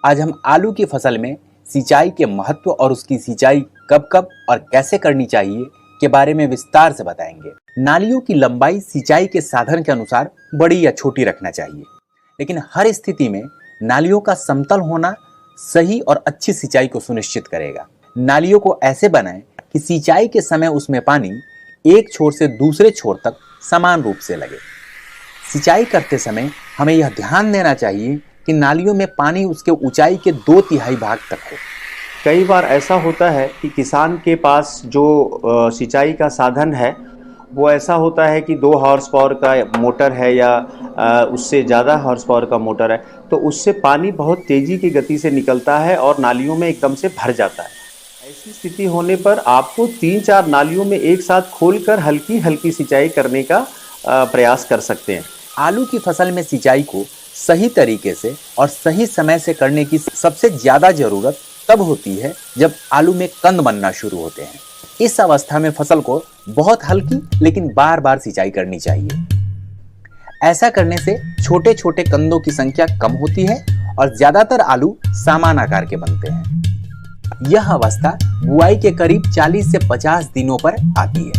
आज हम आलू की फसल में सिंचाई के महत्व और उसकी सिंचाई कब कब और कैसे करनी चाहिए के बारे में विस्तार से बताएंगे। नालियों की लंबाई सिंचाई के साधन के अनुसार बड़ी या छोटी रखना चाहिए, लेकिन हर स्थिति में नालियों का समतल होना सही और अच्छी सिंचाई को सुनिश्चित करेगा। नालियों को ऐसे बनाएं कि सिंचाई के समय उसमें पानी एक छोर से दूसरे छोर तक समान रूप से लगे। सिंचाई करते समय हमें यह ध्यान देना चाहिए कि नालियों में पानी उसके ऊंचाई के 2/3 भाग तक हो। कई बार ऐसा होता है कि किसान के पास जो सिंचाई का साधन है वो ऐसा होता है कि 2 हॉर्स पावर का मोटर है या उससे ज़्यादा हॉर्स पावर का मोटर है, तो उससे पानी बहुत तेज़ी की गति से निकलता है और नालियों में एकदम से भर जाता है। ऐसी स्थिति होने पर आपको 3-4 नालियों में एक साथ खोलकर हल्की हल्की सिंचाई करने का प्रयास कर सकते हैं। आलू की फसल में सिंचाई को सही तरीके से और सही समय से करने की सबसे ज़्यादा ज़रूरत तब होती है जब आलू में कंद बनना शुरू होते हैं। इस अवस्था में फसल को बहुत हल्की लेकिन बार बार सिंचाई करनी चाहिए। ऐसा करने से छोटे छोटे कंदों की संख्या कम होती है और ज्यादातर आलू समान आकार के बनते हैं। यह अवस्था बुआई के करीब 40 से 50 दिनों पर आती है।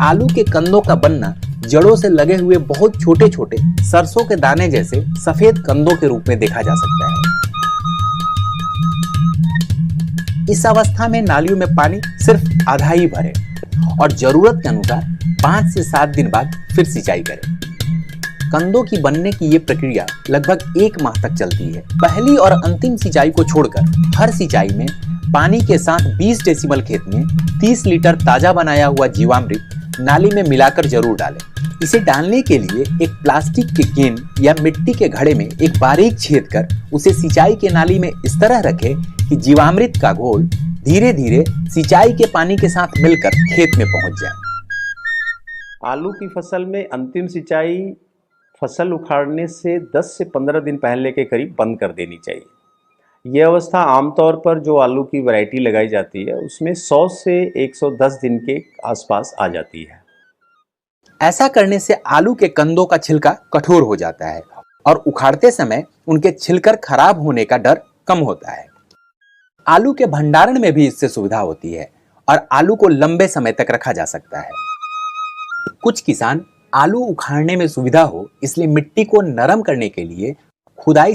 आलू के कंदों का बनना जड़ों से लगे हुए बहुत छोटे छोटे सरसों के दाने जैसे सफेद कंदों के रूप में देखा जा सकता है। इस अवस्था में नालियों में पानी सिर्फ आधा ही भरे और जरूरत के अनुसार 5 से 7 दिन बाद फिर सिंचाई करें। कंदों की बनने की ये प्रक्रिया लगभग 1 माह तक चलती है। पहली और अंतिम सिंचाई को छोड़कर हर सिंचाई में पानी के साथ 20 डेसिबल खेत में 30 लीटर ताजा बनाया हुआ जीवामृत नाली में मिलाकर जरूर डालें। इसे डालने के लिए एक प्लास्टिक के केन या मिट्टी के घड़े में एक बारीक छेद कर उसे सिंचाई के नाली में इस तरह रखें कि जीवामृत का घोल धीरे धीरे सिंचाई के पानी के साथ मिलकर खेत में पहुंच जाए। आलू की फसल में अंतिम सिंचाई फसल उखाड़ने से 10 से 15 दिन पहले के करीब बंद कर देनी चाहिए। यह अवस्था आमतौर पर जो आलू की वैरायटी लगाई जाती है उसमें 100 से 110 दिन के आसपास आ जाती है। ऐसा करने से आलू के कंदों का छिलका कठोर हो जाता है और उखाड़ते समय उनके छिलकर खराब होने का डर कम होता है। आलू के भंडारण में भी इससे सुविधा होती है और आलू को लंबे समय तक रखा जा सकता है। कुछ किसान आलू उखाड़ने में सुविधा हो इसलिए मिट्टी को नरम करने के लिए खुदाई